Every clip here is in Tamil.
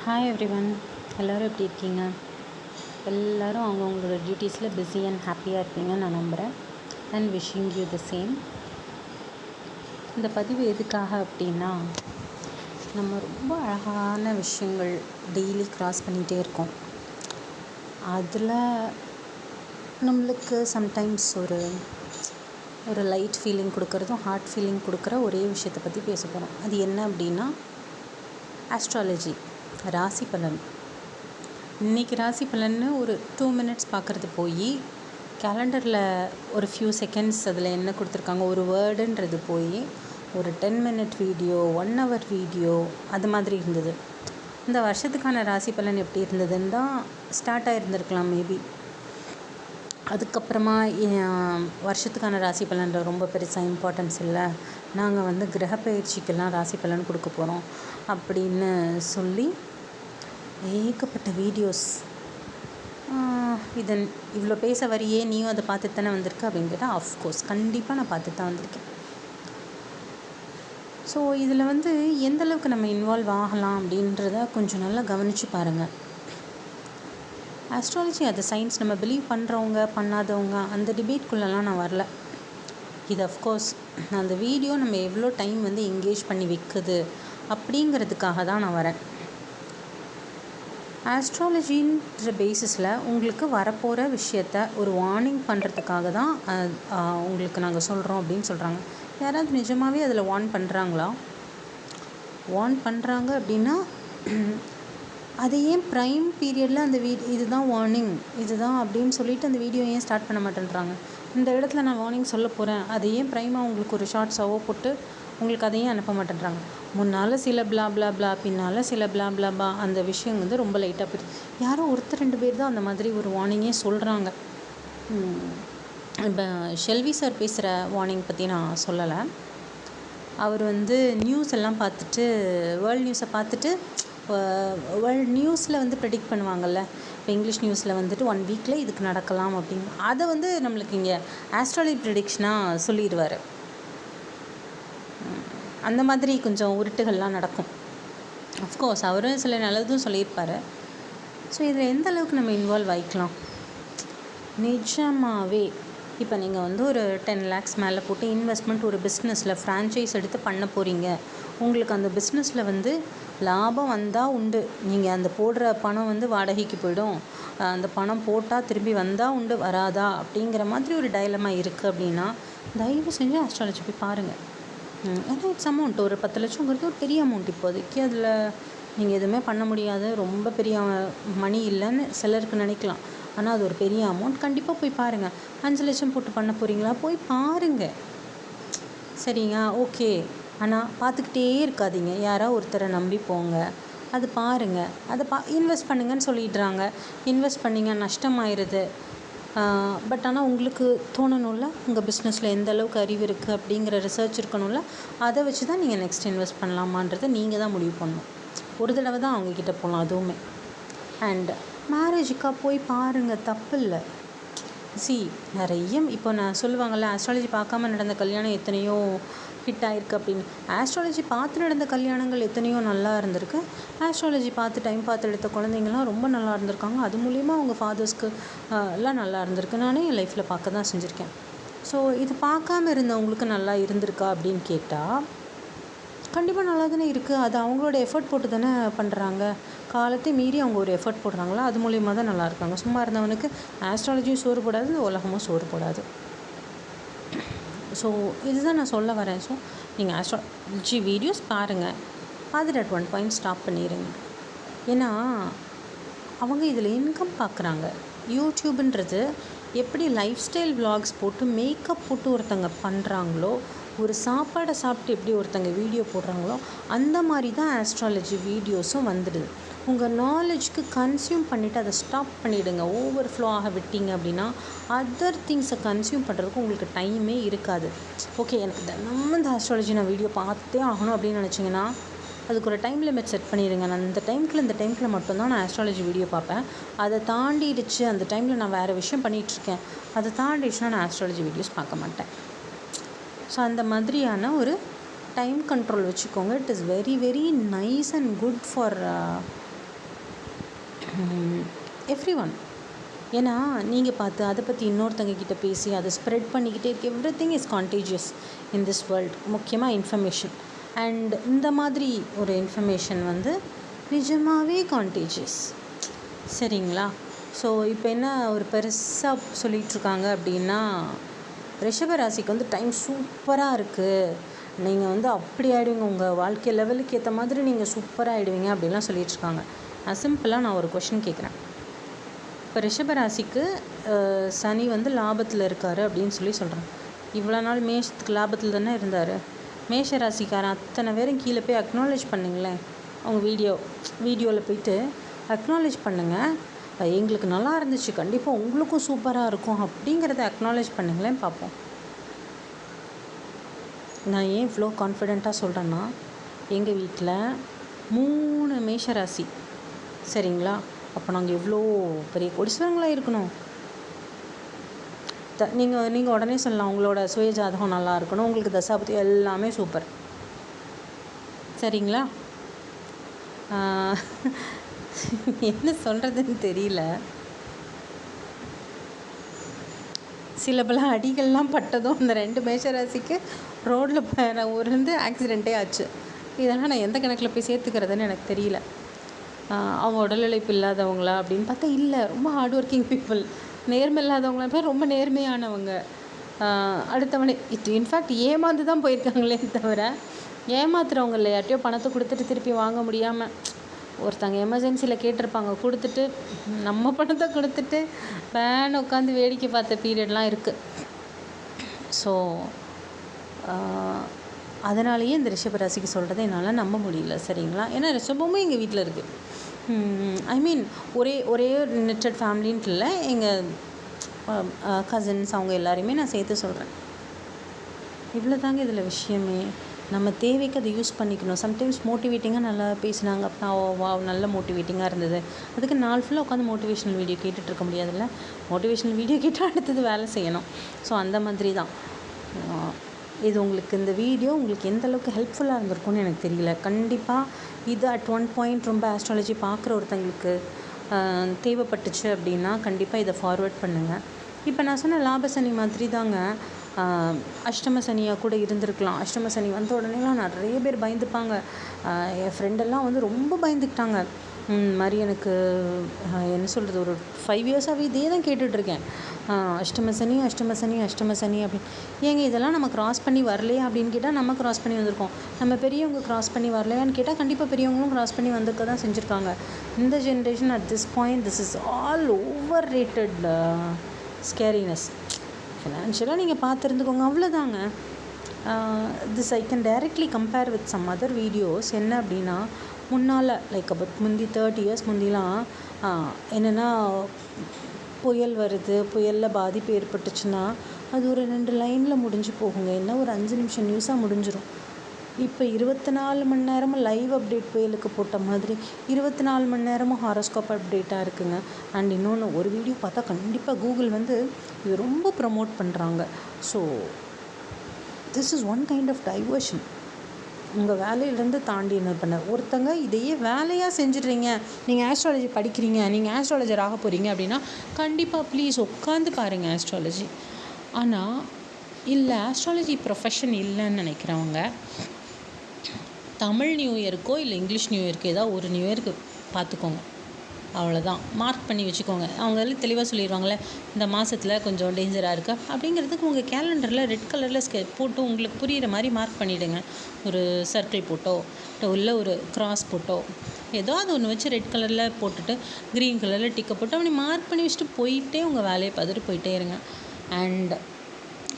ஹாய் எவ்ரிவன், எல்லோரும் எப்படி இருக்கீங்க? எல்லோரும் அவங்கவுங்களோட டியூட்டீஸில் பிஸி அண்ட் ஹாப்பியாக இருப்பீங்கன்னு நான் நம்புகிறேன். And wishing you the same. இந்த பதிவு எதுக்காக அப்படின்னா, நம்ம ரொம்ப அழகான விஷயங்கள் டெய்லி க்ராஸ் பண்ணிகிட்டே இருக்கோம். அதில் நம்மளுக்கு சம்டைம்ஸ் ஒரு லைட் ஃபீலிங் கொடுக்குறதும் ஹார்ட் ஃபீலிங் கொடுக்குற ஒரே விஷயத்தை பற்றி பேச போகிறோம். அது என்ன அப்படின்னா, ஆஸ்ட்ராலஜி, ராசி பலன். இன்றைக்கி ராசி பலன்னு ஒரு 2 minutes பார்க்குறது போய் கேலண்டரில் ஒரு ஃபியூ செகண்ட்ஸ் அதில் என்ன கொடுத்துருக்காங்க ஒரு வேர்டுன்றது போய் ஒரு 10 minute வீடியோ, 1 hour வீடியோ அது மாதிரி இருந்தது. இந்த வருஷத்துக்கான ராசி பலன் எப்படி இருந்ததுன்னு தான் ஸ்டார்ட் ஆகிருந்துருக்கலாம் மேபி. அதுக்கப்புறமா வருஷத்துக்கான ராசி பலனில் ரொம்ப பெருசாக இம்பார்ட்டன்ஸ் இல்லை, நாங்கள் கிரக பயிற்சிக்கெல்லாம் ராசி பலன் கொடுக்க போகிறோம் அப்படின்னு சொல்லி ஏகப்பட்ட வீடியோஸ். இவ்வளோ பேச வரியே, நீயும் அதை பார்த்துட்டு தானே வந்திருக்க அப்படின்னு கேட்டால், ஆஃப்கோர்ஸ் கண்டிப்பாக நான் பார்த்துட்டு தான் வந்திருக்கேன். ஸோ இதில் எந்தளவுக்கு நம்ம இன்வால்வ் ஆகலாம் அப்படின்றத கொஞ்சம் நல்லா கவனித்து பாருங்கள். ஆஸ்ட்ராலஜி அது சயின்ஸ், நம்ம பிலீவ் பண்ணுறவங்க பண்ணாதவங்க அந்த டிபேட்குள்ளெல்லாம் நான் வரல. இது அஃப்கோர்ஸ் அந்த வீடியோ நம்ம எவ்வளோ டைம் என்கேஜ் பண்ணி வைக்குது அப்படிங்கிறதுக்காக தான் நான் வரேன். ஆஸ்ட்ராலஜின்ற பேசிஸில் உங்களுக்கு வரப்போகிற விஷயத்த ஒரு வார்னிங் பண்ணுறதுக்காக தான் உங்களுக்கு நாங்கள் சொல்கிறோம் அப்படின்னு சொல்கிறாங்க. யாராவது நிஜமாகவே அதில் வார்ன் பண்ணுறாங்களா? வார்ன் பண்ணுறாங்க அப்படின்னா அது ஏன் ப்ரைம் பீரியடில் அந்த இதுதான் வார்னிங், இதுதான் அப்படின்னு சொல்லிட்டு அந்த வீடியோ ஏன் ஸ்டார்ட் பண்ண மாட்டேன்றாங்க? இந்த இடத்துல நான் வார்னிங் சொல்ல போகிறேன், அதை ஏன் ப்ரைமாக உங்களுக்கு ஒரு ஷார்ட்ஸாவோ போட்டு உங்களுக்கு அதையும் அனுப்ப மாட்டேன்றாங்க? முன்னால் சில பிளா பிளா பிளா, பின்னால் சில பிளா பிளா பா, அந்த விஷயம் ரொம்ப லைட்டாக போயிடுது. யாரோ ஒருத்தர் 2 பேர் தான் அந்த மாதிரி ஒரு வார்னிங்கே சொல்கிறாங்க. இப்போ ஷெல்வி சார் பேசுகிற வார்னிங் பற்றி நான் சொல்லலை. அவர் நியூஸ் எல்லாம் பார்த்துட்டு, வேர்ல்ட் நியூஸை பார்த்துட்டு, வேர்ல்ட் நியூஸில் ப்ரெடிக்ட் பண்ணுவாங்கள்ல, இப்போ இங்கிலீஷ் நியூஸில் 1 வீக்கில் இதுக்கு நடக்கலாம் அப்படின்னு, அதை நம்மளுக்கு இங்கே ஆஸ்ட்ராலஜி ப்ரெடிக்ஷனாக சொல்லிடுவார். அந்த மாதிரி கொஞ்சம் உருட்டுகள்லாம் நடக்கும். அஃப்கோர்ஸ் அவரும் சில நல்லதும் சொல்லியிருப்பார். ஸோ இதில் எந்த அளவுக்கு நம்ம இன்வால்வ் ஆகிக்கலாம்? நிஜமாகவே இப்போ நீங்கள் ஒரு 10 lakhs மேலே போட்டு இன்வெஸ்ட்மெண்ட் ஒரு பிஸ்னஸில் ஃப்ரான்ச்சைஸ் எடுத்து பண்ண போகிறீங்க. உங்களுக்கு அந்த பிஸ்னஸில் லாபம் வந்தால் உண்டு, நீங்கள் அந்த போடுற பணம் வாடகைக்கு போயிடும், அந்த பணம் போட்டால் திரும்பி வந்தால் உண்டு, வராதா அப்படிங்கிற மாதிரி ஒரு டைலமா இருக்குது அப்படின்னா தயவு செஞ்சு ஆஸ்ட்ராலஜி போய் பாருங்கள். ஏன்னா இட்ஸ் அமௌண்ட், ஒரு 10 லட்சங்கிறது ஒரு பெரிய அமௌண்ட். இப்போதைக்கு அதில் நீங்கள் எதுவுமே பண்ண முடியாது, ரொம்ப பெரிய மணி இல்லைன்னு சிலருக்கு நினைக்கலாம். ஆனால் அது ஒரு பெரிய அமௌண்ட். கண்டிப்பாக போய் பாருங்கள். 5 லட்சம் போட்டு பண்ண போகிறீங்களா? போய் பாருங்கள். சரிங்க, ஓகே. ஆனால் பார்த்துக்கிட்டே இருக்காதீங்க, யாராவது ஒருத்தரை நம்பி போங்க, அது பாருங்கள், அதை இன்வெஸ்ட் பண்ணுங்கன்னு சொல்லிடுறாங்க. இன்வெஸ்ட் பண்ணிங்க நஷ்டமாயிருது. பட் ஆனால் உங்களுக்கு தோணணும்ல, உங்கள் பிஸ்னஸில் எந்த அளவுக்கு அறிவு இருக்குது அப்படிங்கிற ரிசர்ச் இருக்கணும்ல, அதை வச்சு தான் நீங்கள் நெக்ஸ்ட் இன்வெஸ்ட் பண்ணலாமான்றதை நீங்கள் தான் முடிவு பண்ணணும். ஒரு தடவை தான் அவங்கக்கிட்ட போகலாம் அதுவுமே. அண்ட் மேரேஜுக்காக போய் பாருங்கள், தப்பு இல்லை. நிறைய இப்போ நான் சொல்லுவாங்கள்ல, ஆஸ்ட்ராலஜி பார்க்காம நடந்த கல்யாணம் எத்தனையோ ஹிட் ஆகிருக்கு அப்படின்னு. ஆஸ்ட்ராலஜி பார்த்து நடந்த கல்யாணங்கள் எத்தனையோ நல்லா இருந்திருக்கு. ஆஸ்ட்ராலஜி பார்த்து டைம் பார்த்து எடுத்த குழந்தைங்கள்லாம் ரொம்ப நல்லா இருந்திருக்காங்க. அது மூலிமா அவங்க ஃபாதர்ஸ்க்கு எல்லாம் நல்லா இருந்திருக்கு. நானே என் லைஃப்பில் பார்க்க தான் செஞ்சுருக்கேன். ஸோ இது பார்க்காம இருந்தவங்களுக்கு நல்லா இருந்திருக்கா அப்படின்னு கேட்டால் கண்டிப்பாக நல்லா தானே இருக்குது. அது அவங்களோட எஃபர்ட் போட்டு தானே பண்ணுறாங்க. காலத்தை மீறி அவங்க ஒரு எஃபர்ட் போடுறாங்களா, அது மூலிமா தான் நல்லா இருக்காங்க. சும்மா இருந்தவனுக்கு ஆஸ்ட்ராலஜியும் சோறு போடாது, உலகமும் சோறு போடாது. ஸோ இதுதான் நான் சொல்ல வரேன். ஸோ நீங்கள் ஆஸ்ட்ராலஜி வீடியோஸ் பாருங்கள், பார்த்துட்டு அட் 1 point ஸ்டாப் பண்ணிடுங்க. ஏன்னா அவங்க இதில் இன்கம் பார்க்குறாங்க. யூடியூப்ன்றது எப்படி லைஃப் ஸ்டைல் விலாக்ஸ் போட்டு மேக்கப் போட்டு ஒருத்தங்க பண்ணுறாங்களோ, ஒரு சாப்பாடை சாப்பிட்டு எப்படி ஒருத்தங்க வீடியோ போடுறாங்களோ, அந்த மாதிரி தான் ஆஸ்ட்ராலஜி வீடியோஸும் வந்துடுது. உங்கள் நாலேஜ்க்கு கன்சியூம் பண்ணிவிட்டு அதை ஸ்டாப் பண்ணிவிடுங்க. ஓவர் ஃப்ளோ ஆக விட்டீங்க அப்படின்னா அதர் திங்ஸை கன்சியூம் பண்ணுறதுக்கு உங்களுக்கு டைமே இருக்காது. ஓகே, எனக்கு தினமும் இந்த ஆஸ்ட்ராலஜி நான் வீடியோ பார்த்தே ஆகணும் அப்படின்னு நினச்சிங்கன்னா அதுக்கு ஒரு டைம் லிமிட் செட் பண்ணிடுங்க. நான் இந்த டைம்குள்ளே மட்டும்தான் நான் ஆஸ்ட்ராலஜி வீடியோ பார்ப்பேன். அதை தாண்டிடுச்சு, அந்த டைமில் நான் வேறு விஷயம் பண்ணிகிட்ருக்கேன், அதை தாண்டிடுச்சுன்னா நான் ஆஸ்ட்ராலஜி வீடியோஸ் பார்க்க மாட்டேன். ஸோ அந்த மாதிரியான ஒரு டைம் கண்ட்ரோல் வச்சுக்கோங்க. It is very very nice and good for every one. ஏன்னா நீங்கள் பார்த்து அதை பற்றி இன்னொருத்தங்க கிட்ட பேசி அதை ஸ்ப்ரெட் பண்ணிக்கிட்டே இருக்க everything is contagious in this world. முக்கியமாக இன்ஃபர்மேஷன். அண்ட் இந்த மாதிரி ஒரு இன்ஃபர்மேஷன் வந்து நிஜமாகவே கான்டேஜியஸ். சரிங்களா? ஸோ இப்போ என்ன ஒரு பெருசாக சொல்லிகிட்ருக்காங்க அப்படின்னா, ரிஷபராசிக்கு வந்து டைம் சூப்பராக இருக்குது, நீங்கள் வந்து அப்படி ஆகிடுவீங்க, உங்கள் வாழ்க்கை லெவலுக்கு ஏற்ற மாதிரி நீங்கள் சூப்பராக ஆகிடுவீங்க அப்படின்லாம் சொல்லிகிட்ருக்காங்க. சிம்பிளாக நான் ஒரு கொஷின் கேட்குறேன். இப்போ ரிஷபராசிக்கு சனி வந்து லாபத்தில் இருக்கார் அப்படின்னு சொல்கிறேன். இவ்வளோ நாள் மேஷத்துக்கு லாபத்தில் தானே இருந்தார். மேஷ ராசிக்காரன் அத்தனை பேரும் கீழே போய் அக்னாலேஜ் பண்ணுங்களேன். அவங்க வீடியோவில் போயிட்டு அக்னாலேஜ் பண்ணுங்கள், எங்களுக்கு நல்லா இருந்துச்சு, கண்டிப்பாக உங்களுக்கும் சூப்பராக இருக்கும் அப்படிங்கிறத அக்னாலேஜ் பண்ணுங்களேன் பார்ப்போம். நான் ஏன் இவ்வளோ கான்ஃபிடெண்ட்டாக சொல்கிறேன்னா, எங்கள் வீட்டில் 3 மேஷராசி. சரிங்களா? அப்போ நாங்கள் எவ்வளோ பெரிய கோடீஸ்வரங்களாக இருக்கணும். நீங்கள் உடனே சொல்லலாம், உங்களோட சுய ஜாதகம் நல்லா இருக்கணும், உங்களுக்கு தசாபதி எல்லாமே சூப்பர். சரிங்களா? என்ன சொல்கிறதுன்னு தெரியல. சில பல அடிகள்லாம் பட்டதும் அந்த 2 மேஷராசிக்கு ரோட்டில் ஊர்லேருந்து ஆக்சிடெண்ட்டே ஆச்சு. இதெல்லாம் நான் எந்த கணக்கில் போய் சேர்த்துக்கிறதுன்னு எனக்கு தெரியல. அவங்க உடல் உழைப்பு இல்லாதவங்களா அப்படின்னு பார்த்தா இல்லை, ரொம்ப ஹார்ட் ஒர்க்கிங் பீப்புள். நேர்மை இல்லாதவங்கள பேர் ரொம்ப நேர்மையானவங்க. அடுத்தவனே இன்ஃபேக்ட் ஏமாந்து தான் போயிருக்காங்களே தவிர, ஏமாத்துறவங்க இல்லை. யார்ட்டையோ பணத்தை கொடுத்துட்டு திருப்பி வாங்க முடியாமல் ஒருத்தங்க எமர்ஜென்சியில் கேட்டிருப்பாங்க, கொடுத்துட்டு நம்ம பணத்தை கொடுத்துட்டு பேன் உட்காந்து வேடிக்கை பார்த்த பீரியட்லாம் இருக்குது. ஸோ அதனாலேயே இந்த ரிஷபராசிக்கு சொல்கிறத என்னால் நம்ப முடியல. சரிங்களா? ஏன்னா ரிஷபமும் எங்கள் வீட்டில் இருக்குது. ஐ மீன் ஒரே நெட்டட் ஃபேமிலின்ட்டு இல்லை, எங்கள் கசின்ஸ் அவங்க எல்லாரையுமே நான் சேர்த்து சொல்கிறேன். இவ்வளோ தாங்க இதில் விஷயமே. நம்ம தேவைக்கு அதை யூஸ் பண்ணிக்கணும். சம்டைம்ஸ் மோட்டிவேட்டிங்காக நல்லா பேசினாங்க அப்படின்னா, வா நல்ல மோட்டிவேட்டிங்காக இருந்தது, அதுக்கு நாள் ஃபுல்லாக உட்காந்து மோட்டிவேஷனல் வீடியோ கேட்டுட்ருக்க முடியாதுல்ல. மோட்டிவேஷனல் வீடியோ கேட்டால் அடுத்தது வேலை செய்யணும். ஸோ அந்த மாதிரி தான் இது. உங்களுக்கு இந்த வீடியோ உங்களுக்கு எந்த அளவுக்கு ஹெல்ப்ஃபுல்லாக இருந்திருக்கும்னு எனக்கு தெரியல. கண்டிப்பாக இது அட் ஒன் பாயிண்ட் ரொம்ப ஆஸ்ட்ராலஜி பார்க்குற ஒருத்தங்களுக்கு தேவைப்பட்டுச்சு அப்படின்னா கண்டிப்பாக இதை ஃபார்வர்ட் பண்ணுங்கள். இப்போ நான் சொன்ன லாபசனி மாதிரி தாங்க அஷ்டம சனியாக கூட இருந்திருக்கலாம். அஷ்டம சனி வந்த உடனேலாம் நிறைய பேர் பயந்துப்பாங்க. என் ஃப்ரெண்டெல்லாம் வந்து ரொம்ப பயந்துக்கிட்டாங்க. மாதிரி எனக்கு என்ன சொல்கிறது, ஒரு 5 இயர்ஸாகவே இதே தான் கேட்டுட்ருக்கேன். அஷ்டம சனி அப்படின்னு. ஏங்க இதெல்லாம் நம்ம க்ராஸ் பண்ணி வரலையா அப்படின்னு கேட்டால் நம்ம க்ராஸ் பண்ணி வந்திருக்கோம். நம்ம பெரியவங்க க்ராஸ் பண்ணி வரலையான்னு கேட்டால் கண்டிப்பாக பெரியவங்களும் க்ராஸ் பண்ணி வந்திருக்க தான் செஞ்சுருக்காங்க. இந்த generation at this point this is all over rated scariness. ஃபினான்ஷியலாக நீங்கள் பார்த்துருந்துக்கோங்க, அவ்வளோதாங்க. This I can directly compare with some other videos. என்ன அப்படின்னா, முன்னால் லைக் அபவுட் 30 இயர்ஸ் முந்திலாம் என்னென்னா, புயல் வருது, புயலில் பாதிப்பு ஏற்பட்டுச்சுன்னா அது ஒரு 2 லைனில் முடிஞ்சு போகுங்க. என்ன ஒரு 5 நிமிஷம் நியூஸாக முடிஞ்சிடும். இப்போ 24 மணி நேரமும் லைவ் அப்டேட் புயலுக்கு போட்ட மாதிரி 24 மணி நேரமும் ஹாரோஸ்கோப் அப்டேட்டாக இருக்குங்க. அண்ட் இன்னொன்று, ஒரு வீடியோ பார்த்தா கண்டிப்பாக கூகுள் வந்து இது ரொம்ப ப்ரமோட் பண்ணுறாங்க. So this is one kind of diversion. உங்கள் வேலையிலேருந்து தாண்டி என்ன பண்ண ஒருத்தங்க இதையே வேலையாக செஞ்சிடுறீங்க. நீங்கள் ஆஸ்ட்ராலஜி படிக்கிறீங்க, நீங்கள் ஆஸ்ட்ராலஜர் ஆக போகிறீங்க அப்படின்னா கண்டிப்பாக ப்ளீஸ் உட்காந்து பாருங்கள் ஆஸ்ட்ராலஜி. ஆனால் இல்லை, ஆஸ்ட்ராலஜி ப்ரொஃபஷன் இல்லைன்னு நினைக்கிறவங்க தமிழ் நியூ இயருக்கோ இல்லை இங்கிலீஷ் நியூ இயருக்கு ஏதாவது ஒரு நியூ இயருக்கு பார்த்துக்கோங்க. அவ்வளோதான், மார்க் பண்ணி வச்சுக்கோங்க. அவங்க எல்லாம் தெளிவாக சொல்லிடுவாங்களே, இந்த மாதத்தில் கொஞ்சம் டேஞ்சராக இருக்கா அப்படிங்கிறதுக்கு உங்கள் கேலண்டரில் ரெட் கலரில் போட்டு உங்களுக்கு புரிகிற மாதிரி மார்க் பண்ணிவிடுங்க. ஒரு சர்க்கிள் போட்டோ இல்லை ஒரு கிராஸ் போட்டோ ஏதோ அது ஒன்று வச்சு ரெட் கலரில் போட்டுட்டு க்ரீன் கலரில் டிக்கை போட்டு அப்படி மார்க் பண்ணி வச்சுட்டு போயிட்டே உங்கள் வேலையை பார்த்துட்டு போயிட்டே இருங்க. அண்ட்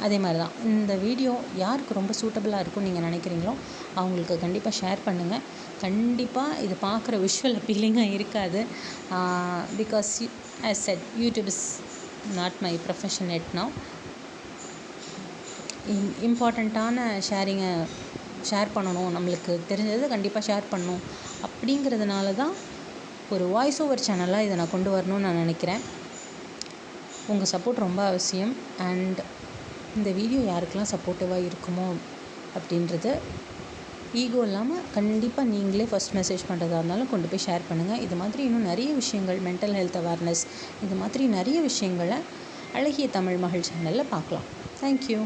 அதே மாதிரி தான் இந்த வீடியோ யாருக்கு ரொம்ப சூட்டபுளாக இருக்கும்னு நீங்கள் நினைக்கிறீங்களோ அவங்களுக்கு கண்டிப்பாக ஷேர் பண்ணுங்கள். கண்டிப்பாக இது பார்க்குற விஷுவல் அப்பீலிங்காக இருக்காது. Because as said YouTube is not my profession at now. இம்பார்ட்டண்ட்டான ஷேரிங்கை ஷேர் பண்ணணும், நம்மளுக்கு தெரிஞ்சதை கண்டிப்பாக ஷேர் பண்ணணும் அப்படிங்கிறதுனால தான் ஒரு வாய்ஸ் ஓவர் சேனலாக இதை நான் கொண்டு வரணும்னு நான் நினைக்கிறேன். உங்கள் சப்போர்ட் ரொம்ப அவசியம். அண்ட் இந்த வீடியோ யாருக்கெல்லாம் சப்போர்ட்டிவாக இருக்குமோ அப்படின்றது ஈகோ இல்லாமல் கண்டிப்பாக நீங்களே ஃபஸ்ட் மெசேஜ் பண்ணுறதா இருந்தாலும் கொண்டு போய் ஷேர் பண்ணுங்கள். இது மாதிரி இன்னும் நிறைய விஷயங்கள், மென்டல் ஹெல்த் அவேர்னஸ், இது மாதிரி நிறைய விஷயங்களை அழகிய தமிழ் மகள் சேனலில் பார்க்கலாம். தேங்க்யூ.